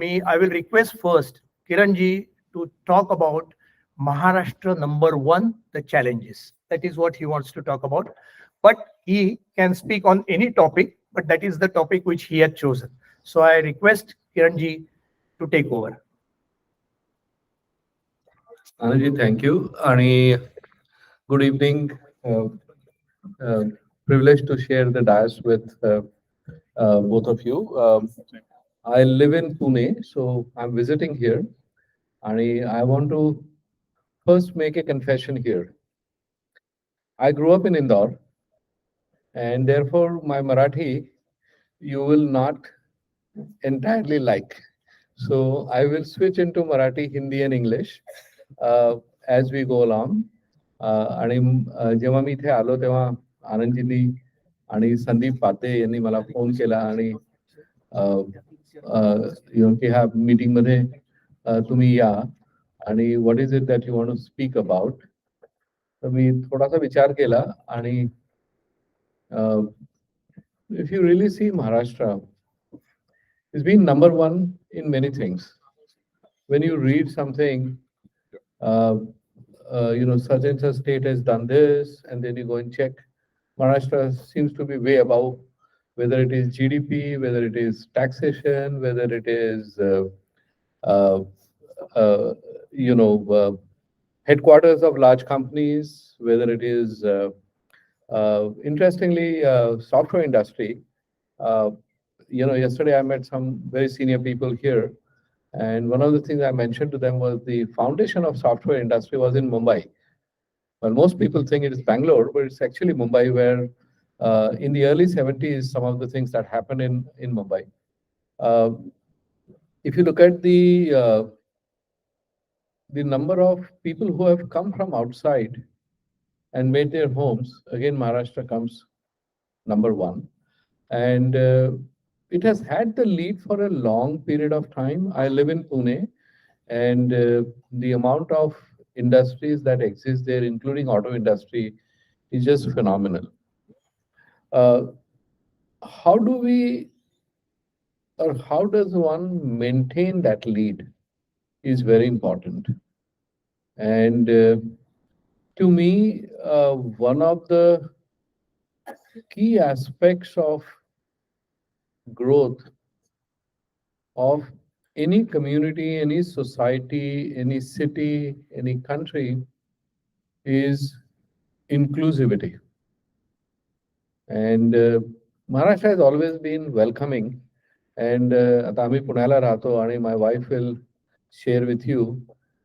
I will request first Kiranji to talk about Maharashtra number one, the challenges. That is what he wants to talk about. But he can speak on any topic, but that is the topic which he had chosen. So I request Kiranji to take over. Anand thank you. Ani, good evening. Uh, Privileged to share the dais with both of you. I live in Pune, so I'm visiting here. And I want to first make a confession here. I grew up in Indore, and therefore my Marathi you will not entirely like. So I will switch into Marathi, Hindi, and English uh, as we go along. आणि जेव्हा मी इथे आलो तेव्हा आनंदजींनी आणि संदीप पाते यांनी मला phone केला आणि की ह्या मीटिंग मध्ये तुम्ही या आणि what is it that you want to speak about. तर मी थोडासा विचार केला आणि if you really see Maharashtra is been number one in many things. When you read something, such and such state has done this, and then you go and check. Maharashtra seems to be way above, whether it is GDP, whether it is taxation, whether it is, uh, uh, you know, headquarters of large companies, whether it is, interestingly, software industry. Uh, Yesterday I met some very senior people here. And one of the things I mentioned to them was the foundation of software industry was in Mumbai. Well, most people think it is Bangalore, but it's actually Mumbai, where in the early 70s, some of the things that happened in Mumbai. Uh, if you look at the number of people who have come from outside and made their homes, again, Maharashtra comes number one. And it has had the lead for a long period of time. I live in Pune, and the amount of industries that exist there, including auto industry, is just phenomenal. Uh, how do we, or how does one maintain that lead is very important. And to me, one of the key aspects of growth of any community, any society, any city, any country is inclusivity. And Maharashtra has always been welcoming. And आता आम्ही पुण्याला राहतो आणि my wife will share with you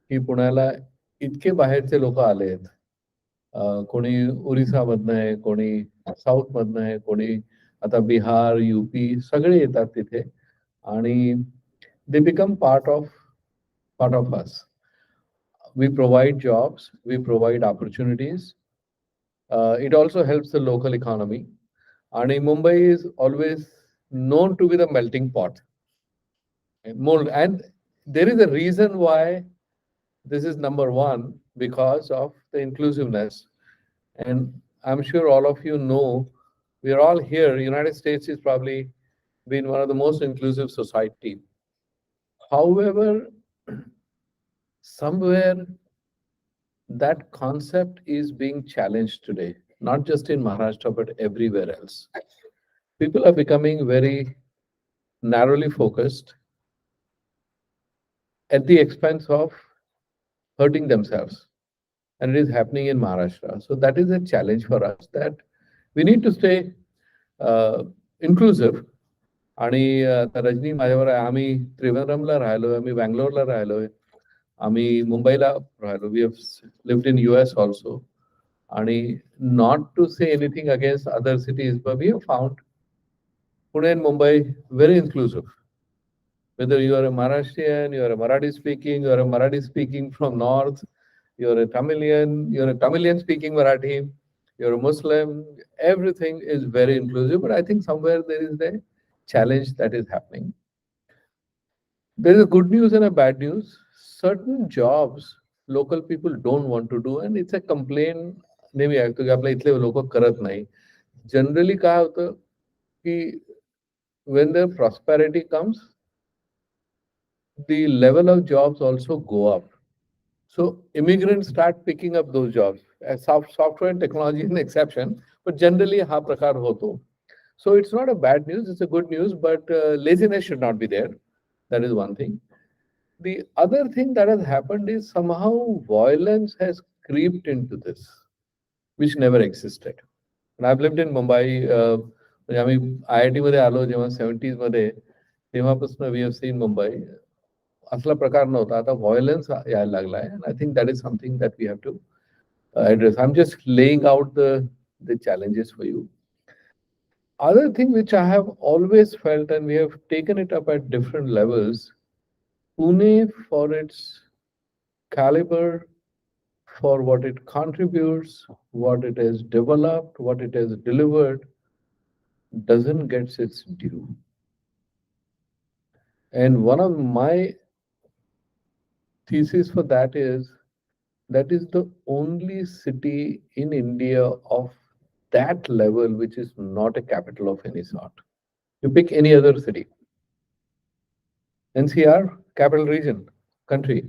की पुण्याला इतके बाहेरचे लोक आले आहेत. कोणी ओरिसामधनं आहे, कोणी साऊथ मधनं आहे, कोणी आता बिहार, यूपी सगळे येतात तिथे आणि they become part of us. We provide jobs, we provide opportunities. It also helps the local economy. And Mumbai is always known to be the melting pot. And there is a reason why this is number one, because of the inclusiveness. And I'm sure all of you know, we're all here. United States is probably been one of the most inclusive society. However, somewhere that concept is being challenged today, not just in Maharashtra, but everywhere else. People are becoming very narrowly focused at the expense of hurting themselves. And it is happening in Maharashtra. So that is a challenge for us, that we need to stay inclusive. आणि रजनी माझ्यावर आहे, आम्ही त्रिवेंद्रमला राहिलोय, आम्ही बँगलोरला राहिलोय, आम्ही मुंबईला राहिलो. We have lived in US also. आणि not to say anything against other cities, but we have found Pune and Mumbai very inclusive. Whether you are a Maharashtrian, you are a Marathi speaking, you are a Marathi speaking from North, you are a Tamilian speaking Marathi, you're a Muslim, everything is very inclusive. But I think somewhere there is a challenge that is happening. There is a good news and a bad news. Certain jobs local people don't want to do, and it's a complaint. नेहमी ऐकतो की आपल्या इथले लोक करत नाही. Generally काय होतं की when the prosperity comes, the level of jobs also go up. So immigrants start picking up those jobs. As software and technology is an exception, but generally ha prakar hoto. So it's not a bad news, it's a good news, but laziness should not be there. That is one thing. The other thing that has happened is somehow violence has creeped into this, which never existed. And I've lived in Mumbai. म्हणजे आम्ही IIT मध्ये आलो जेव्हा 70s मध्ये तेव्हापासून we have seen Mumbai असला प्रकार नव्हता आता व्हायलन्स यायला लागला आहे I think that is something that we have to address. I'm just laying out the challenges for you. Other thing which I have always felt, and we have taken it up at different levels, Pune for its caliber, for what it contributes, what it has developed, what it has delivered, doesn't get its due. And one of my thesis for that is the only city in India of that level which is not a capital of any sort. You pick any other city. NCR, capital region, country.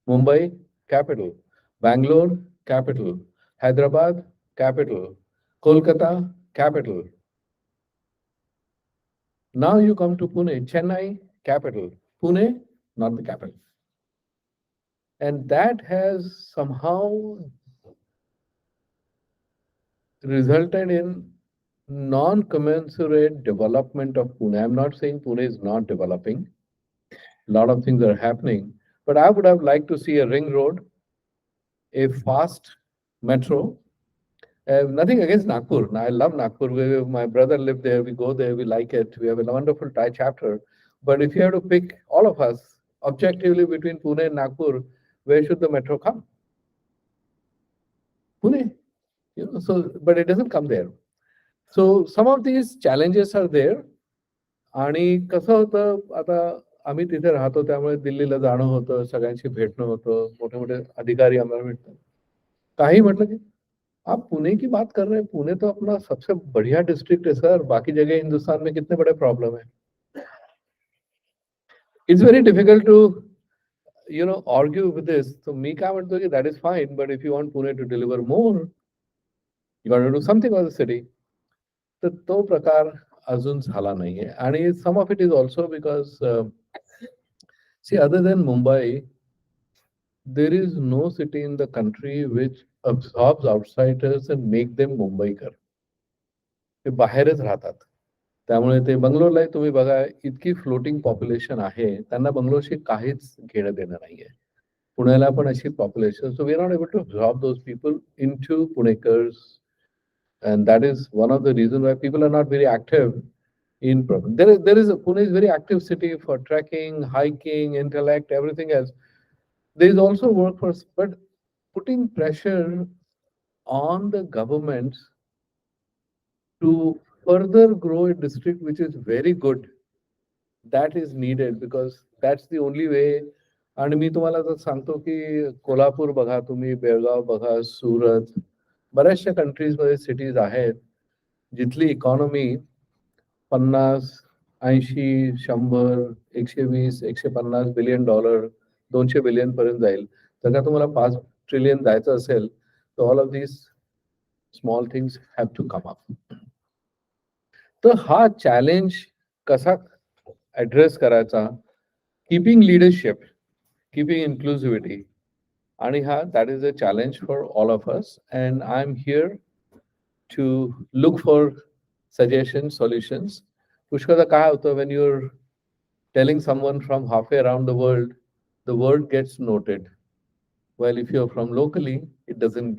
Mumbai, capital. Bangalore, capital. Hyderabad, capital. Kolkata, capital. Now you come to Pune, Chennai, capital. Pune, not the capital. And that has somehow resulted in non-commensurate development of Pune. I'm not saying Pune is not developing. A lot of things are happening, but I would have liked to see a ring road, a fast metro. Nothing against Nagpur. I love Nagpur. My brother lived there. We go there. We like it. We have a wonderful Thai chapter. But if you have to pick all of us objectively between Pune and Nagpur, where should the metro come? Pune. So, but it doesn't come there. So some of these challenges are there. आणि कसं होतं आता आम्ही तिथे राहतो त्यामुळे दिल्लीला जाणं होतं सगळ्यांशी भेटणं होतं मोठे मोठे अधिकारी आम्हाला भेटतात काही म्हटलं की आप पुणे की बात कर रहे हैं पुणे तो अपना सबसे बढ़िया डिस्ट्रिक्ट है सर बाकी जगह हिंदुस्तान में कितने बड़े प्रॉब्लम है it's very difficult to argue with this. So मी काय म्हणतो की that is fine, but if you want Pune to deliver more, you got to do something for the city. तर तो प्रकार अजून झाला नाहीये आणि some of it is also because see other than Mumbai there is no city in the country which absorbs outsiders and make them Mumbaikar. ते बाहेरच राहतात त्यामुळे ते बंगलोरला तुम्ही बघा इतकी फ्लोटिंग पॉप्युलेशन आहे त्यांना बंगलोरशी काहीच घेणं देणं नाहीये पुण्याला पण अशी population so we are not able to absorb those people into Punekars. And that is one of the reasons why people are not very active in problem. Pune is a very active city for trekking, hiking, intellect, everything else. There is also workforce, but putting pressure on the governments to further grow a district which is very good, that is needed because that's the only way. आणि मी तुम्हाला तर सांगतो की कोल्हापूर बघा तुम्ही बेळगाव बघा सुरत बऱ्याचशा countries मध्ये सिटीज आहेत जिथली इकॉनॉमी 50, 80, 100, 120, $150 बिलियन, $200 बिलियन पर्यंत जाईल तर का तुम्हाला 5 ट्रिलियन जायचं असेल तर all of these small things have to come up तर हा चॅलेंज कसा ऍड्रेस करायचा कीपिंग लीडरशिप कीपिंग इन्क्लुसिव्हिटी आणि हा that is a challenge for all of us and I am here to look for suggestions, solutions. Pushkar, काय होतं when you're telling someone from halfway around the the word gets noted. Well, if you're from locally, it doesn't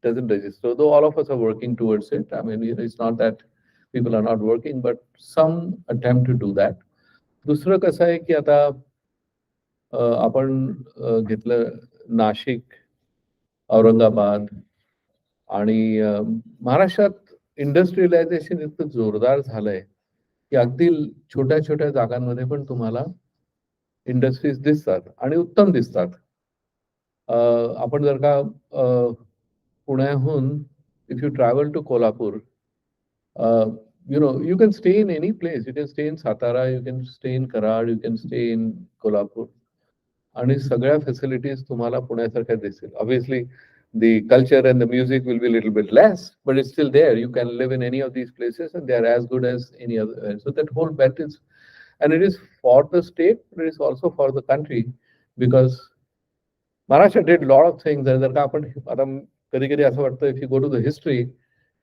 register. Though all of us are working towards it. I mean, it's not that people are not working, but some attempt to do that. दुसरं कसं आहे की आता आपण घेतलं नाशिक, औरंगाबाद आणि महाराष्ट्रात industrialisation इतकं जोरदार झालंय की अगदी छोट्या छोट्या जागांमध्ये पण तुम्हाला इंडस्ट्रीज दिसतात आणि उत्तम दिसतात आपण जर का पुण्याहून if you travel to Kolhapur you can stay in any place. You can stay in Satara, you can stay in Karad, you can stay in Kolhapur. आणि सगळ्या फॅसिलिटीज तुम्हाला पुण्यासारख्या दिसतील. Obviously the culture and the music will be a little bit less, but it's still there. You can live in any of these places and they are as good as any other. So that whole belt is, and it is for the state, but it is also for the country, because Maharashtra did a lot of things. जर का आपण आता कधी कधी असं वाटतं, if you go to the history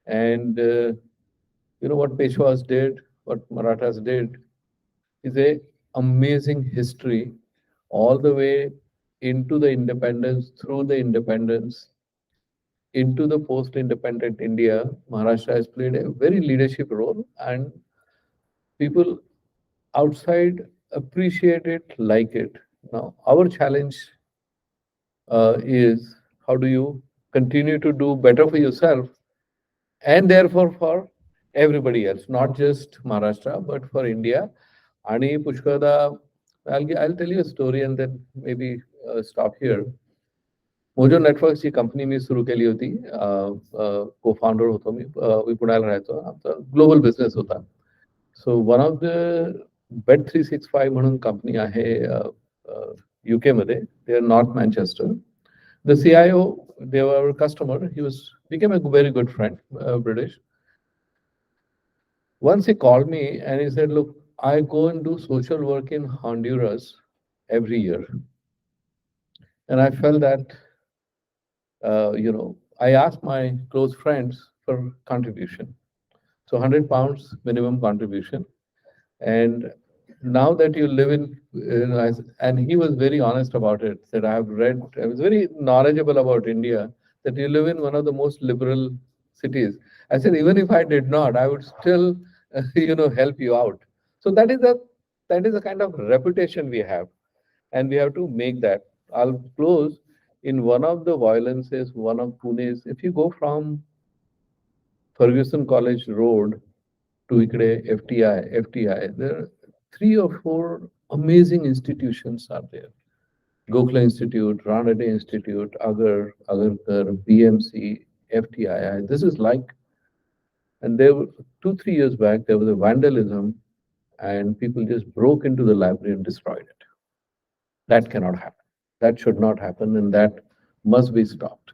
and you know what Peshwas did, what Marathas did, is a amazing history all the way into the independence, through the independence, into the post-independent India. Maharashtra has played a very leadership role, and people outside appreciate it, like it. Now, our challenge is how do you continue to do better for yourself and therefore for everybody else, not just Maharashtra, but for India. आणि पुष्कळदा, I'll tell you a story and then maybe stop here. Mojo networks ही company मी सुरू केली होती. को founder होतो मी पुण्याला राहायचो. आमचा ग्लोबल बिझनेस होता. So one of the Bet365 म्हणून कंपनी आहे UK मध्ये. They are north Manchester. The CIO, they were our customer. He became a very good friend, British. Once he called me and he said, "Look, I go and do social work in Honduras every year," and I felt that I asked my close friends for contribution. So £100 minimum contribution. And now that you live in, and he was very honest about it, said, I was very knowledgeable about India, that you live in one of the most liberal cities. I said, even if I did not, I would still, help you out. So that is the kind of reputation we have, and we have to make that. I'll close in one of the violences, one of Pune's. If you go from Ferguson College Road to Ikde FTI, there are 3 or 4 amazing institutions are there. Gokhale Institute, Ranade Institute, Agarkar, BMC, FTII. This is like, and there were 2-3 years back, there was a vandalism and people just broke into the library and destroyed it. That cannot happen. That should not happen, and that must be stopped.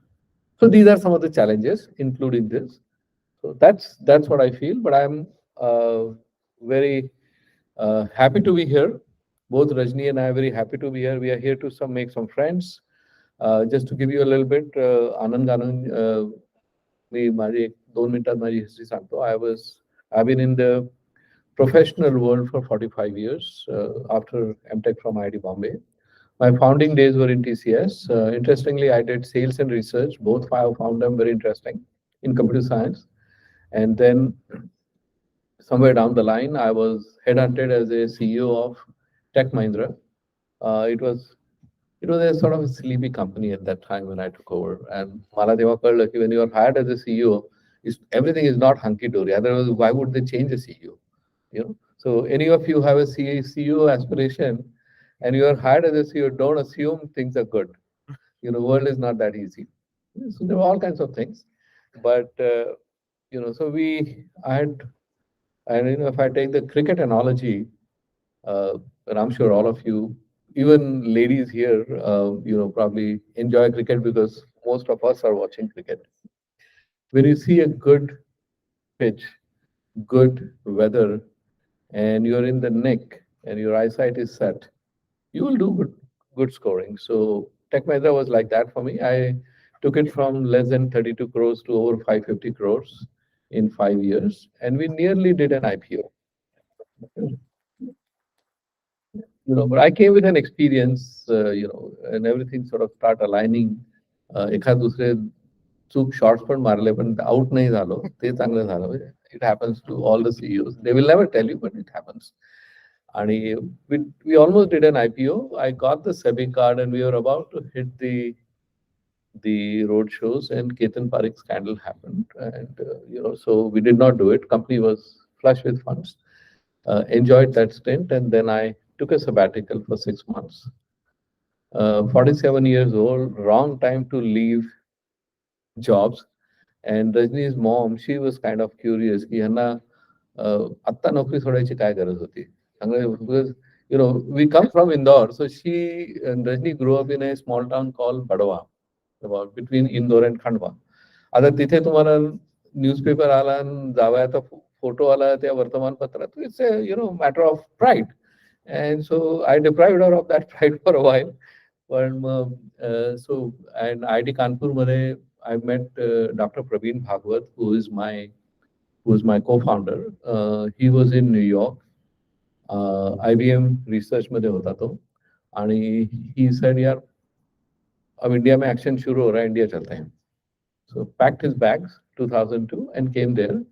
So these are some of the challenges, including this. So that's what I feel. But I'm very happy to be here. Both Rajni and I are very happy to be here. We are here to make some friends. Just to give you a little bit, Anand Ganun, मी माझी 2 मिनिटात माझी history सांगतो. I've been in the professional world for 45 years after MTech from IIT Bombay. My founding days were in TCS. Interestingly, I did sales and research. Both I found them very interesting in computer science. And then somewhere down the line, I was headhunted as a CEO of Tech Mahindra. It was a sort of a sleepy company at that time when I took over. And Mala Deva Karla, when you are hired as a CEO, everything is not hunky-dory. Otherwise, why would they change a CEO? So any of you have a CEO aspiration and you are hired as a CEO, don't assume things are good. World is not that easy. So there were all kinds of things. But, so if I take the cricket analogy, and I'm sure all of you, even ladies here, probably enjoy cricket because most of us are watching cricket. When you see a good pitch, good weather, and you're in the nick and your eyesight is set, you will do good scoring. So Tech Mahindra was like that for me. I took it from less than 32 crores to over 550 crores in 5 years, and we nearly did an IPO. But I came with an experience, and everything sort of start aligning. एखाद दुसरे चूक shots पण मारले पण out नाही झालो, ते चांगलं झालं. It happens to all the CEOs. They will never tell you, but it happens. And we almost did an IPO. I got the SEBI card and we were about to hit the road shows, and Ketan Parekh scandal happened. And, so we did not do it. Company was flush with funds. Enjoyed that stint, and then I took a sabbatical for 6 months. 47 years old, wrong time to leave jobs. And Rajni's mom, she was kind of curious, की ह्यांना आत्ता नोकरी सोडायची काय गरज होती? Because we come from Indore. So she and Rajni grew up in a small town called Badwa, about between Indore and Khandwa. आता तिथे तुम्हाला न्यूजपेपर आला आणि जावयाचा फोटो आला त्या वर्तमानपत्रात, it's matter of pride. And so I deprived her of that pride for a while. पण मग सो अँड IIT कानपूरमध्ये I met Dr. Praveen Bhagwat, who is my co-founder. He was in New York. IBM research मध्ये होता तो. आणि he said, यार अब India में एक्शन शुरू हो रहा है, इंडिया चलते हैं. So packed his bags 2002 and came there.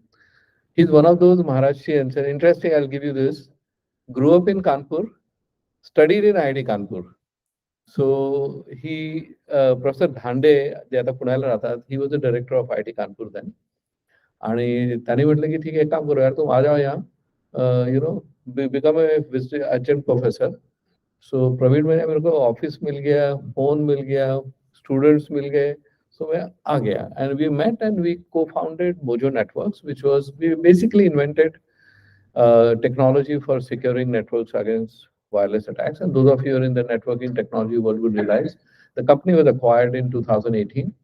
He's one of those Maharashtrians. And interesting, I'll give you this. Grew up in Kanpur, studied in IIT Kanpur. So he, Professor Dhande, जे आता पुण्याला राहतात, he was the director of IIT Kanpur then. आणि त्यांनी म्हटलं की ठीक आहे, एक काम करू यार, तुम आ जाओ यहाँ, become a adjunct professor. So Praveen मैंने मेरे को ऑफिस मिल गया, फोन मिल गया, स्टूडेंट्स मिल गए. So मैं आ गया, and we met and we co-founded Mojo Networks, which was, we basically invented technology for securing networks against wireless attacks. And those of you who are in the networking technology world would realize the company was acquired in 2018.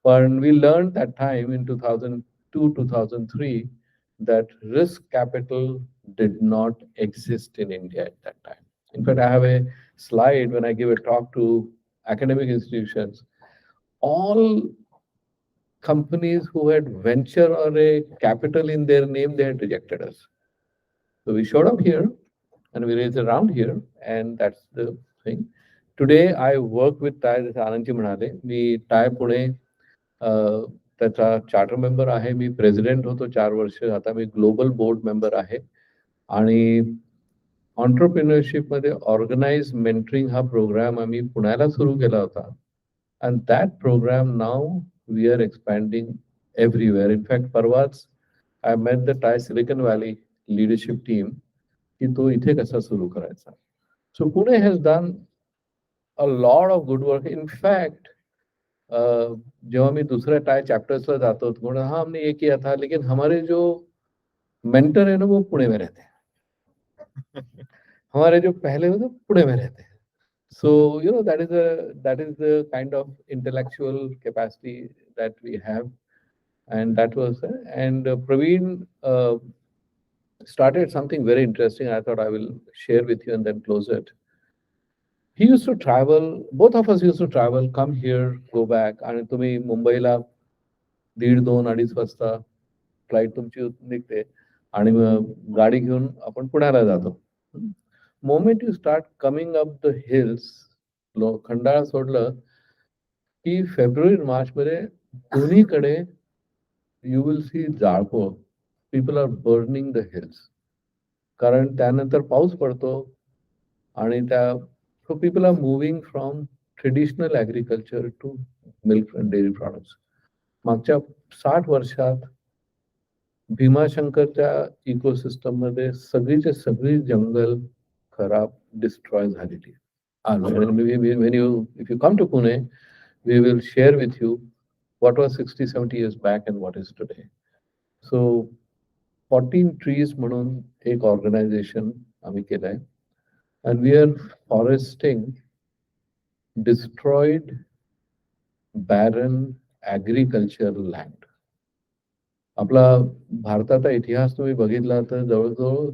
But we learned that time in 2002, 2003, that risk capital did not exist in India at that time. In fact, I have a slide when I give a talk to academic institutions. All companies who had venture or a capital in their name, they had rejected us. So we showed up here and we raised around here, and that's the thing. Today, I work with TAI, जसे आनंदजी म्हणाले, मी TAI Pune त्याचा charter member आहे. मी president होतो 4 वर्ष. आता मी global board member आहे. आणि entrepreneurship मध्ये ऑर्गनाइज मेंटरिंग हा प्रोग्राम आम्ही पुण्याला सुरू केला होता. And that program now we are expanding everywhere. In fact, परवाच I met the TAI Silicon Valley leadership team की तो इथे कसा सुरू करायचा. So Pune has done a lot of good work. In fact, जेव्हा मी दुसऱ्या TAI चैप्टर्सला जातो तो बोला हाँ हमने ये किया था, लेकिन हमारे जो मेंटर है ना वो पुणे में रहते हैं. हमारे जो पहले वो तो पुणे में रहते हैं. So that is the kind of intellectual capacity that we have, and that was and Praveen started something very interesting. I thought I will share with you and then close it. He used to travel. Both of us used to travel, come here, go back. आणि तुम्ही मुंबईला 1:30, 2, 2:30 वाजता flight तुमची निघते आणि गाडी घेऊन आपण पुण्याला जातो. Moment you start coming up the hills, Khandala सोडलं की फेब्रुवारी मार्च मध्ये दोन्हीकडे you will see जाळपोळ. People are burning the hills. कारण त्यानंतर पाऊस पडतो आणि so people are moving from traditional agriculture to milk and dairy products. मागच्या 60 वर्षात भीमाशंकरच्या इकोसिस्टम मध्ये सगळीचे सगळी जंगल खराब, destroy झालेली. If you come to Pune, we will share with you what was 60, 70 years back and what is today. So 14 trees म्हणून एक organization आम्ही केलाय, and we are foresting destroyed barren agricultural land. आपला भारताचा इतिहास तुम्ही बघितला तर जवळजवळ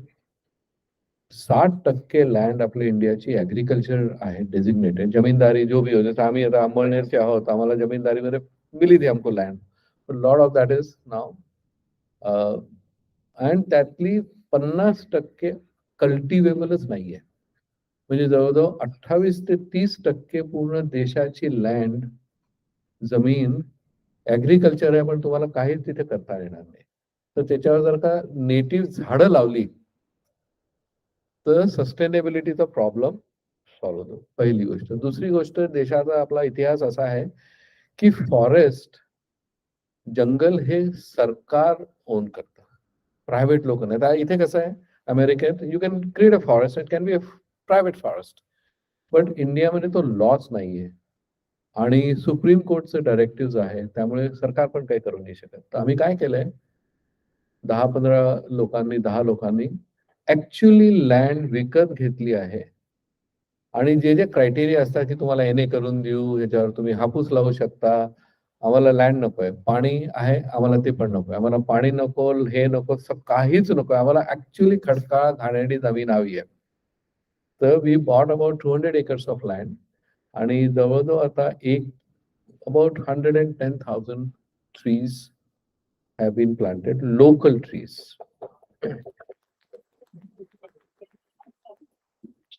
60% लँड आपल्या इंडियाची ऍग्रिकल्चर आहे, डेझिग्नेटेड. जमीनदारी जो भी हो, जसं आम्ही आता अंबळनेरचे आहोत, आम्हाला जमीनदारीमध्ये मिली थी हमको लँड, पण lot of that is now. And त्यातली 50% कल्टिवेबलच नाहीये. म्हणजे जवळजवळ 28 ते 30% पूर्ण देशाची लँड, जमीन ऍग्रिकल्चर आहे, पण तुम्हाला काहीच तिथे करता येणार नाही. तर त्याच्यावर जर का नेटिव्ह झाडं लावली तर सस्टेनेबिलिटीचा प्रॉब्लेम सॉल्व्ह होतो. पहिली गोष्ट. दुसरी गोष्ट, देशाचा आपला इतिहास असा आहे की फॉरेस्ट, जंगल हे सरकार ओन करतं, प्रायव्हेट लोक नाही. आता इथे कसं आहे, अमेरिकेत you can create a forest, it can be a private forest, but इंडियामध्ये तो लॉच नाहीये आणि सुप्रीम कोर्टचे डायरेक्टिव्ह आहे, त्यामुळे सरकार पण काही करू नाही शकत. तर आम्ही काय केलंय, 10 लोकांनी ऍक्च्युली लँड विकत घेतली आहे आणि जे जे क्रायटेरिया असतात की तुम्हाला एने करून देऊ, ह्याच्यावर तुम्ही हापूस लावू शकता, आम्हाला लँड नकोय, पाणी आहे आम्हाला ते पण नकोय, आम्हाला पाणी नको, हे नको, काहीच नकोय, आम्हाला ऍक्च्युली खडकाळ घाणेरडी जमीन हवी आहे. तर we bought about 200 acres of land आणि जवळजवळ आता about 110,000 trees have been planted, local trees.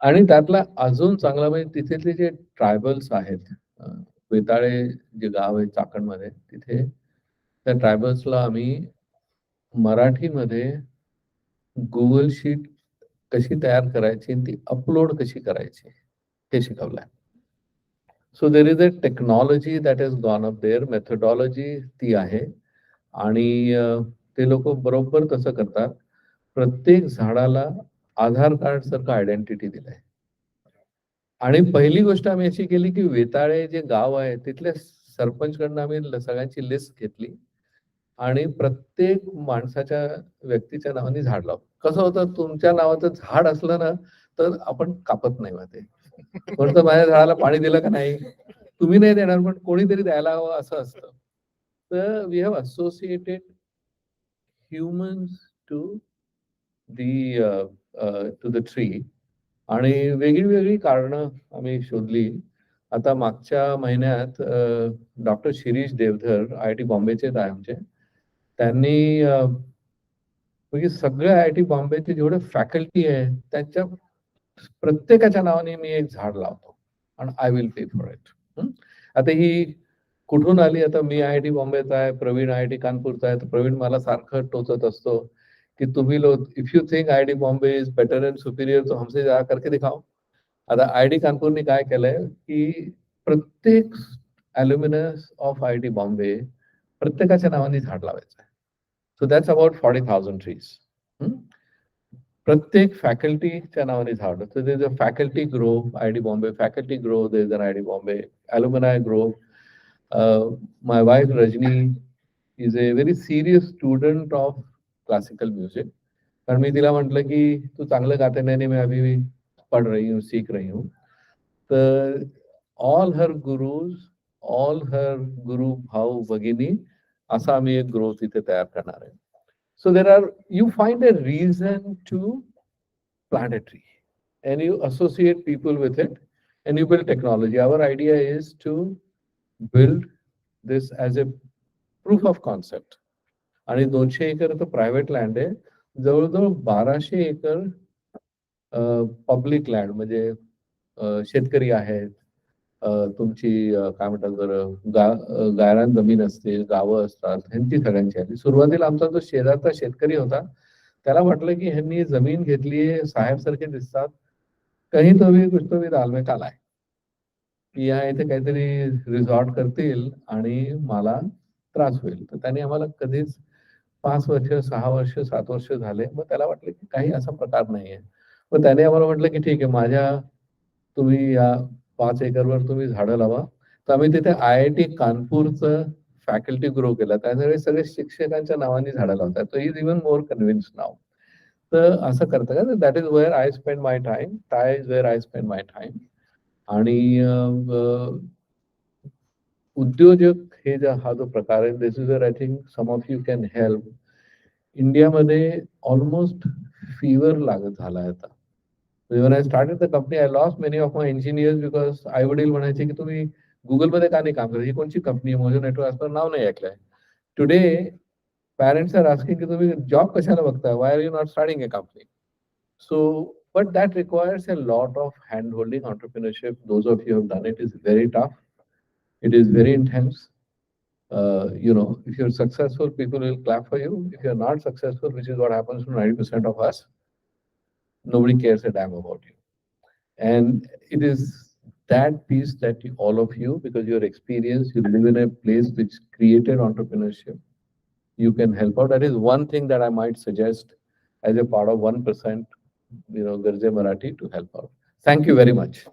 आणि त्यातला अजून चांगला म्हणजे तिथले जे ट्रायबल्स आहेत, वेताळे जे गाव आहे चाकणमध्ये, तिथे त्या ट्रायबल्सला आम्ही मराठीमध्ये गुगल शीट कशी तयार करायची आणि ती अपलोड कशी करायची हे शिकवलंय. So there is a technology that is gone up there, methodology ती आहे आणि ते लोक बरोबर तसं करतात. प्रत्येक झाडाला आधार कार्ड सारखं आयडेंटिटी दिलंय. आणि पहिली गोष्ट आम्ही अशी केली की वेताळे जे गाव आहे तिथल्या सरपंचकडनं आम्ही सगळ्यांची लिस्ट घेतली आणि प्रत्येक माणसाच्या व्यक्तीच्या नावाने झाड लावलं. कसं होतं, तुमच्या नावाचं झाड असलं ना तर आपण कापत नाही माहिती, म्हणतो माझ्या झाडाला पाणी दिलं का नाही, तुम्ही नाही देणार पण कोणीतरी द्यायला हवं असं असतं. तर we have associated humans to the tree आणि वेगळी वेगळी कारणं आम्ही शोधली. आता मागच्या महिन्यात डॉक्टर शिरीष देवधर IIT बॉम्बेचेच आहे आमचे, त्यांनी म्हणजे सगळ्या IIT बॉम्बेचे जेवढे फॅकल्टी आहे त्यांच्या प्रत्येकाच्या नावाने मी एक झाड लावतो आणि I will pay for it. आता ही कुठून आली? आता मी IIT बॉम्बेचा आहे, प्रवीण IIT कानपूरचा आहे, तर प्रवीण मला सारखं टोचत असतो कि तुम्ही लोग if you think IIT Bombay is better and Superior तो हमसे जा करके दिखाओ. आता IIT कानपूरने काय केलंय की प्रत्येक अल्युमिनस ऑफ IIT बॉम्बे प्रत्येकाच्या नावाने झाड लावायचं आहे. So that's about 40,000 trees. प्रत्येक फॅकल्टीच्या नावाने झाड. So there is a faculty grove IIT Bombay, faculty grove there is an IIT Bombay, alumni grove. My wife Rajni is a very serious student of classical music. कारण मी तिला म्हटलं की तू चांगलं गाते, नाही मैं अभी भी पढ़ रही हूँ, सीख रही हूँ. तर ऑल हर गुरुज, ऑल हर गुरु भाऊ भगिनी असा आम्ही एक ग्रोथ तिथे तयार करणार आहे. So there are, you find a reason to plant a tree and you associate people with it and you build technology. Our idea is to build this as a proof of concept. आणि 200 एकर तर private land आहे, जवळजवळ 1200 एकर public land म्हणजे शेतकरी आहेत, तुमची काय म्हणतात बरं, गायरान जमीन असते, गावं असतात, ह्यांची सगळ्यांची आहे. सुरुवातीला आमचा जो शेजारचा शेतकरी होता त्याला वाटलं की ह्यांनी जमीन घेतलीये, साहेब सारखे दिसतात, कहीं तो भी कुछ तो भी दाल में काला है, की या इथे काहीतरी रिसॉर्ट करतील आणि मला त्रास होईल. तर त्याने आम्हाला कधीच 5 वर्ष, 6 वर्ष, 7 वर्ष झाले. मग त्याला वाटलं की काही असा प्रकार नाहीये. मग त्याने आम्हाला म्हटलं की ठीक आहे, तुम्ही या 5 एकरवर तुम्ही झाडं लावा. तर आम्ही तिथे IIT कानपूरचं फॅकल्टी ग्रो केलं. त्यामुळे सगळे शिक्षकांच्या नावाने झाडं लावतात. तो इज इव्हन मोर कन्व्हिन्स नाव. तर असं करतं का, that is where I spend my time. that is where I spend my time. आणि उद्योजक हे हा जो प्रकार आहे, this is I think some of you can help. इंडियामध्ये ऑलमोस्ट फीवर लागत झालाय आता. When I started the company, I lost many of my engineers because आई वडील म्हणायचे की तुम्ही गुगलमध्ये का नाही काम करत, ही कोणची कंपनी आहे, मोजो नेटवर्क, असं नाव नाही ऐकलंय. टुडे पेरेंट्स आर आस्किंग की तुम्ही जॉब कशाला बघताय, why are you not starting a company. So, but that requires a lot of hand-holding entrepreneurship. Those of you who have done it, is very tough. It is very intense. If you're successful, people will clap for you. If you're not successful, which is what happens to 90% of us, nobody cares a damn about you. And it is that piece that all of you, because you're experienced, you live in a place which created entrepreneurship, you can help out. That is one thing that I might suggest as a part of 1%, Garje Marathi, to help out. Thank you very much.